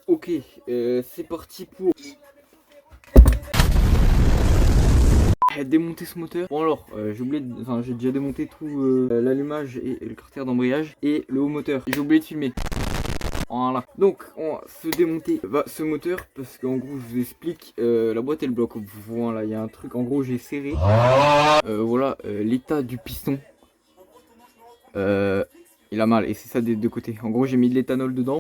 Ok, c'est parti pour démonter ce moteur. Bon alors, j'ai oublié, enfin j'ai déjà démonté tout l'allumage et le carter d'embrayage et le haut moteur. J'ai oublié de filmer. Voilà. Donc on va se démonter ce moteur parce qu'en gros je vous explique, la boîte elle bloque. Voilà, il y a un truc, en gros j'ai serré. Voilà, l'état du piston. Il a mal et c'est ça des deux côtés. En gros j'ai mis de l'éthanol dedans.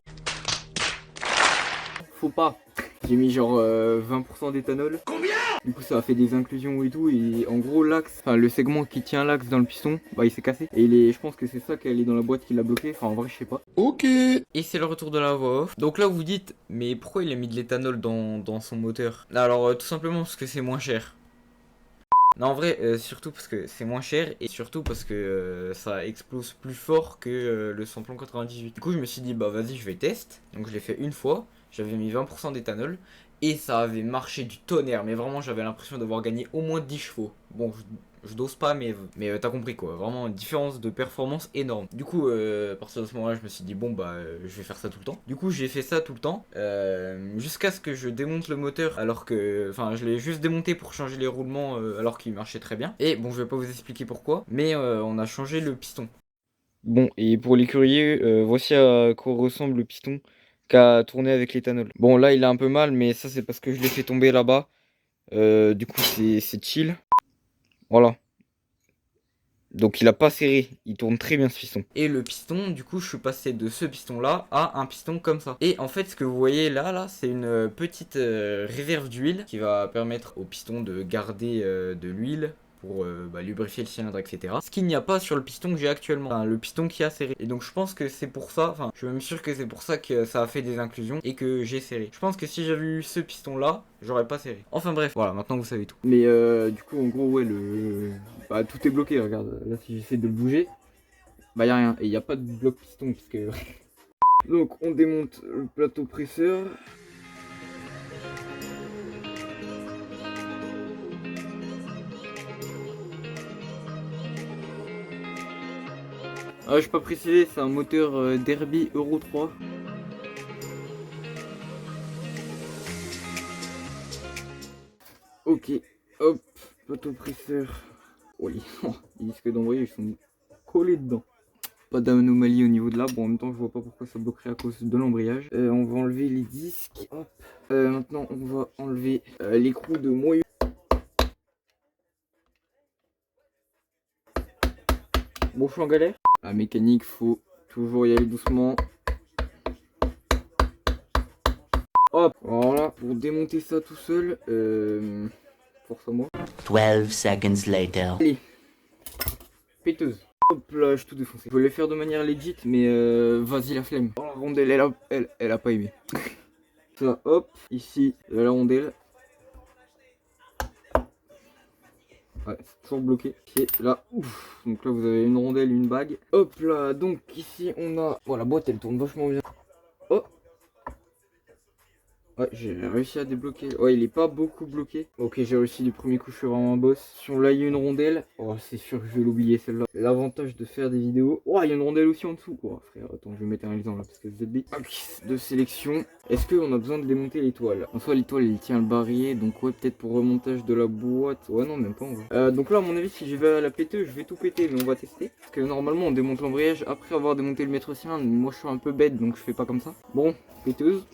Faut pas. J'ai mis genre 20% d'éthanol. Combien? Du coup ça a fait des inclusions et tout. Et en gros l'axe, enfin le segment qui tient l'axe dans le piston, bah il s'est cassé. Et je pense que c'est ça qu'elle est dans la boîte qui l'a bloqué. Enfin en vrai je sais pas. Ok. Et c'est le retour de la voix off. Donc là vous vous dites, mais pourquoi il a mis de l'éthanol dans son moteur? Alors tout simplement parce que c'est moins cher. Non en vrai surtout parce que c'est moins cher et surtout parce que ça explose plus fort que le samplon 98. Du coup je me suis dit bah vas-y je vais tester. Donc je l'ai fait une fois, j'avais mis 20% d'éthanol et ça avait marché du tonnerre. Mais vraiment j'avais l'impression d'avoir gagné au moins 10 chevaux. Bon je dose pas mais t'as compris quoi. Vraiment une différence de performance énorme. Du coup à partir de ce moment là je me suis dit bon bah je vais faire ça tout le temps. Du coup j'ai fait ça tout le temps jusqu'à ce que je démonte le moteur alors que, enfin je l'ai juste démonté pour changer les roulements alors qu'il marchait très bien. Et bon je vais pas vous expliquer pourquoi mais on a changé le piston. Bon et pour les curieux voici à quoi ressemble le piston qu'a tourné avec l'éthanol. Bon là il a un peu mal mais ça c'est parce que je l'ai fait tomber là-bas. Du coup c'est chill. Voilà. Donc il a pas serré, il tourne très bien ce piston. Et le piston, du coup je suis passé de ce piston là à un piston comme ça. Et en fait ce que vous voyez là c'est une petite réserve d'huile qui va permettre au piston de garder de l'huile pour lubrifier le cylindre, etc. Ce qu'il n'y a pas sur le piston que j'ai actuellement, enfin, le piston qui a serré. Et donc je pense que c'est pour ça, enfin je suis même sûr que c'est pour ça que ça a fait des inclusions et que j'ai serré. Je pense que si j'avais eu ce piston là, j'aurais pas serré. Enfin bref, voilà, maintenant vous savez tout. Mais du coup en gros ouais bah, tout est bloqué, regarde, là si j'essaie de le bouger, bah y a rien, et y a pas de bloc piston puisque... Donc on démonte le plateau presseur. Ah, je suis pas précisé, c'est un moteur Derby Euro 3. Ok, hop, plateau presseur. Oh, les disques d'envoyer, ils sont collés dedans. Pas d'anomalie au niveau de là. Bon, en même temps, je vois pas pourquoi ça bloquerait à cause de l'embrayage. On va enlever les disques. Hop. Maintenant, on va enlever l'écrou de moyeu. Bon, je suis en galère. La mécanique, faut toujours y aller doucement. Hop, voilà, pour démonter ça tout seul, force à moi. 12 seconds later. Allez, péteuse. Hop là, je tout défoncé. Je voulais faire de manière legit, mais vas-y la flemme. Oh, la rondelle, elle a pas aimé. Ça, hop, ici, la rondelle. Ouais, c'est toujours bloqué. Et là, ouf. Donc là, vous avez une rondelle, une bague. Hop là, donc ici, on a... Oh, la boîte, elle tourne vachement bien. Oh. Ouais, j'ai réussi à débloquer. Ouais, il est pas beaucoup bloqué. Ok, j'ai réussi du premier coup, je suis vraiment un boss. Sur là, il y a une rondelle. Oh, c'est sûr que je vais l'oublier celle-là. L'avantage de faire des vidéos. Oh, il y a une rondelle aussi en dessous. Oh, frère, attends, je vais mettre un exemple là parce que ZB. De sélection. Est-ce qu'on a besoin de démonter l'étoile? En soi, l'étoile, il tient le barillet. Donc, ouais, peut-être pour remontage de la boîte. Ouais, non, même pas en vrai. Donc là, à mon avis, si je vais à la péteuse, je vais tout péter. Mais on va tester. Parce que normalement, on démonte l'embrayage après avoir démonté le maître cylindre. Moi, je suis un peu bête, donc je fais pas comme ça. Bon, péteuse.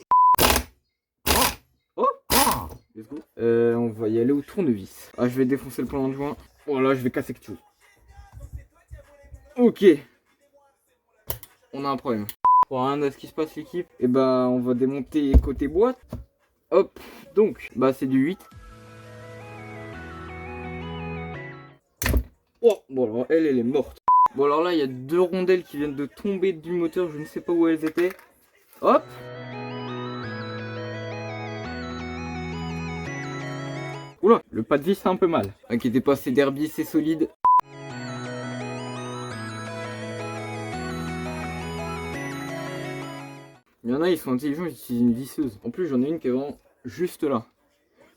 Let's go. On va y aller au tournevis. Ah, je vais défoncer le plan de joint. Voilà, je vais casser quelque chose. Ok. On a un problème. Pour rien à ce qui se passe l'équipe, et bah on va démonter côté boîte. Hop. Donc, bah c'est du 8. Oh, bon alors elle est morte. Bon alors là, il y a deux rondelles qui viennent de tomber du moteur. Je ne sais pas où elles étaient. Hop. Oula, le pas de vis c'est un peu mal. Inquiétez pas, c'est Derby, c'est solide. Il y en a, ils sont intelligents, ils utilisent une visseuse. En plus, j'en ai une qui est vraiment juste là.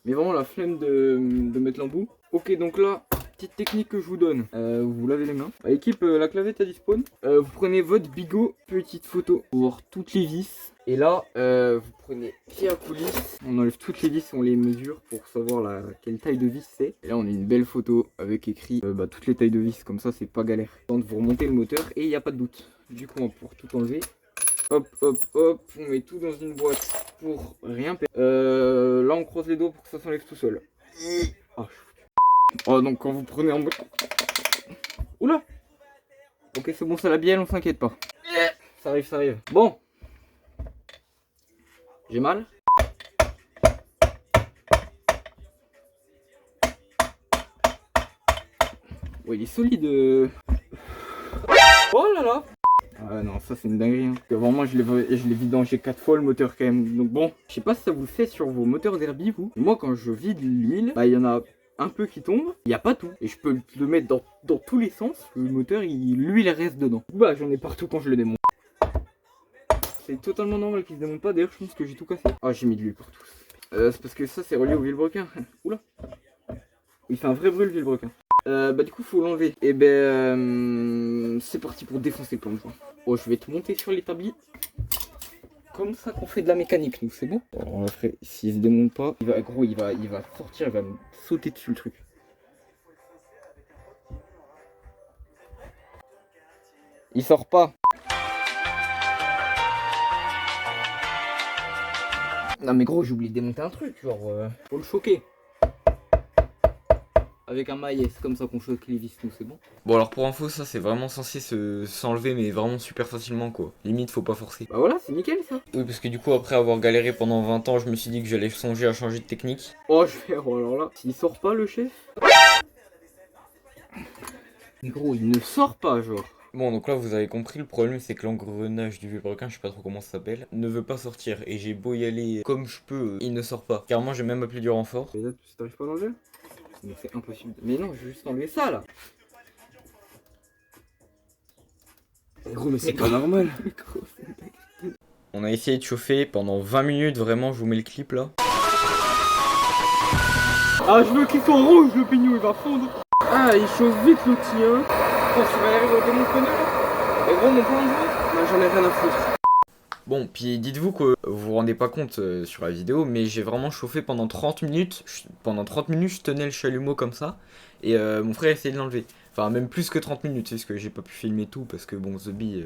Mais vraiment la flemme de mettre l'embout. Ok, donc là, petite technique que je vous donne. Vous vous lavez les mains. Équipe, la clavette à dispawn. Vous prenez votre bigot, petite photo pour voir toutes les vis. Et là, vous prenez pied à coulisse, on enlève toutes les vis, on les mesure pour savoir quelle taille de vis c'est. Et là, on a une belle photo avec écrit toutes les tailles de vis, comme ça, c'est pas galère. Quand vous remontez le moteur et il n'y a pas de doute. Du coup, on va pouvoir tout enlever. Hop, hop, hop, on met tout dans une boîte pour rien perdre. Là, on croise les doigts pour que ça s'enlève tout seul. Oh, donc quand vous prenez en boîte. Oula! Ok, c'est bon, ça la bielle, on s'inquiète pas. Ça arrive, ça arrive. Bon. J'ai mal. Ouais, il est solide. Oh là là. Ah non, ça c'est une dinguerie. Hein. Parce que vraiment, je l'ai vidangé 4 fois le moteur quand même. Donc bon, je sais pas si ça vous fait sur vos moteurs Derby, vous. Moi, quand je vide l'huile, il y en a un peu qui tombe. Il n'y a pas tout. Et je peux le mettre dans tous les sens. Le moteur, l'huile reste dedans. Bah, j'en ai partout quand je le démonte. C'est totalement normal qu'il se démonte pas. D'ailleurs, je pense que j'ai tout cassé. Ah, j'ai mis de l'huile partout. C'est parce que ça, c'est relié au vilebrequin. Oula. Il fait un vrai bruit le vilebrequin. Du coup, faut l'enlever. Et c'est parti pour défoncer le plan de joint. Oh, je vais te monter sur l'établi. Comme ça qu'on fait de la mécanique, nous, c'est bon. Alors, après, s'il se démonte pas, il va sortir, il va me sauter dessus le truc. Il sort pas. Non mais gros, j'ai oublié de démonter un truc, genre, faut le choquer. Avec un maillet, c'est comme ça qu'on choque les vis, nous, c'est bon. Bon alors pour info, ça c'est vraiment censé s'enlever, mais vraiment super facilement quoi. Limite, faut pas forcer. Bah voilà, c'est nickel ça. Oui, parce que du coup, après avoir galéré pendant 20 ans, je me suis dit que j'allais songer à changer de technique. Oh, alors là, s'il sort pas le chef. Mais gros, il ne sort pas, genre. Bon, donc là, vous avez compris, le problème, c'est que l'engrenage du vilebrequin, je sais pas trop comment ça s'appelle, ne veut pas sortir. Et j'ai beau y aller comme je peux, il ne sort pas. Carrément, j'ai même appelé du renfort. Et là, tu t'arrives pas à l'enlever? Mais c'est impossible. Mais non, je vais juste enlever ça, là. Gros, mais c'est pas normal. On a essayé de chauffer pendant 20 minutes, vraiment, je vous mets le clip, là. Ah, je veux qu'il soit rouge, le pignon, il va fondre. Ah, il chauffe vite le tien. Quand tu vas arriver au démon de pneu là. Et gros, mon plan de jeu, j'en ai rien à foutre. Bon, puis dites-vous que vous vous rendez pas compte sur la vidéo, mais j'ai vraiment chauffé pendant 30 minutes. Pendant 30 minutes, je tenais le chalumeau comme ça. Et mon frère essayait de l'enlever. Enfin, même plus que 30 minutes, parce que j'ai pas pu filmer tout, parce que bon, The Bee,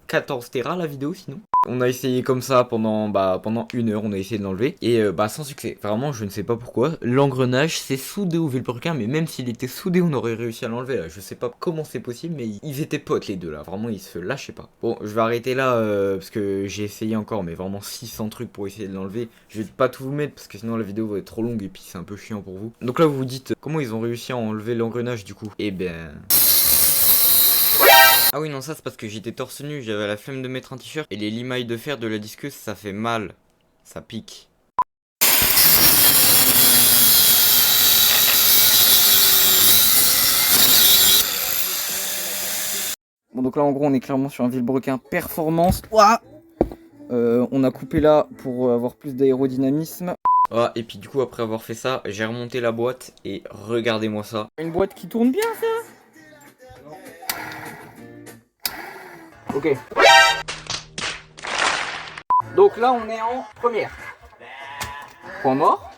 14 Tera la vidéo sinon. On a essayé comme ça pendant 1 heure, on a essayé de l'enlever. Et sans succès. Vraiment, je ne sais pas pourquoi. L'engrenage s'est soudé au vilebrequin, mais même s'il était soudé, on aurait réussi à l'enlever là. Je sais pas comment c'est possible, mais ils étaient potes les deux là. Vraiment, ils se lâchaient pas. Bon, je vais arrêter là, parce que j'ai essayé encore, mais vraiment 600 trucs pour essayer de l'enlever. Je vais pas tout vous mettre, parce que sinon la vidéo va être trop longue et puis c'est un peu chiant pour vous. Donc là, vous vous dites, comment ils ont réussi à enlever l'engrenage du coup? Eh ben... Ah oui non, ça c'est parce que j'étais torse nu, j'avais la flemme de mettre un t-shirt. Et les limailles de fer de la disqueuse, ça fait mal. Ça pique. Bon donc là en gros on est clairement sur un vilebrequin performance. Ouah, on a coupé là pour avoir plus d'aérodynamisme. Ah, et puis du coup après avoir fait ça, j'ai remonté la boîte et regardez-moi ça. Une boîte qui tourne bien ça. Ok. Donc là on est en première. Point mort.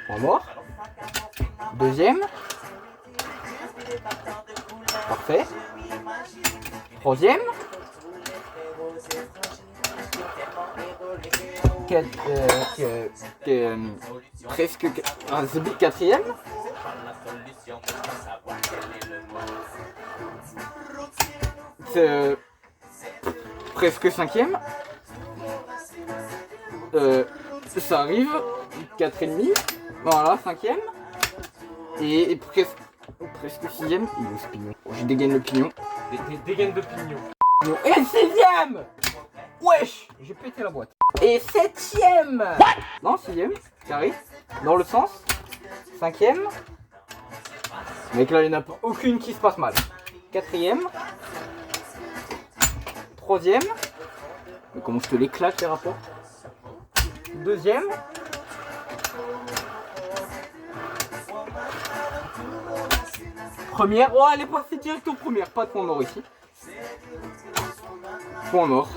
Point mort. Deuxième. Parfait. Troisième. Presque un The quatrième. Presque cinquième. Ça arrive. 4,5. Voilà, cinquième. Et presque sixième. Il est où ce pignon? Je dégaine le pignon. Dégaine de pignon. Et 6ème. Wesh, j'ai pété la boîte. Et 7ème. Non, 6ème. Ça arrive. Dans le sens. 5ème. Mec, là, il n'y en a pas aucune qui se passe mal. 4ème. 3ème. Mais comment je te l'éclate les rapports. 2ème. Première. Oh, elle est passée direct en première. Pas de point mort ici. Point mort.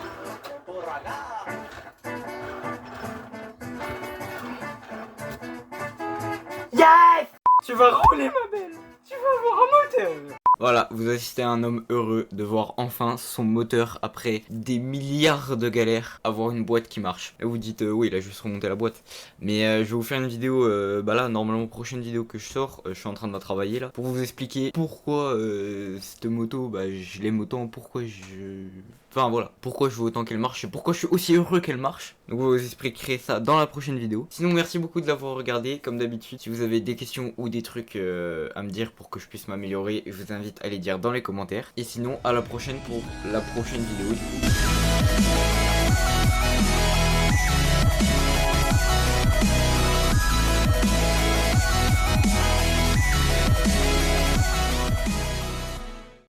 Yes! Tu vas rouler ma belle. Tu vas avoir un moteur. Voilà, vous assistez à un homme heureux de voir enfin son moteur après des milliards de galères avoir une boîte qui marche. Et vous dites oui, il a juste remonté la boîte. Mais je vais vous faire une vidéo, bah là normalement prochaine vidéo que je sors, je suis en train de la travailler là, pour vous expliquer pourquoi cette moto, bah je l'aime autant, pourquoi je... Enfin voilà, pourquoi je veux autant qu'elle marche et pourquoi je suis aussi heureux qu'elle marche. Donc vous expliquerez ça dans la prochaine vidéo. Sinon merci beaucoup de l'avoir regardé, comme d'habitude. Si vous avez des questions ou des trucs à me dire pour que je puisse m'améliorer, je vous invite à les dire dans les commentaires. Et sinon à la prochaine pour la prochaine vidéo du coup.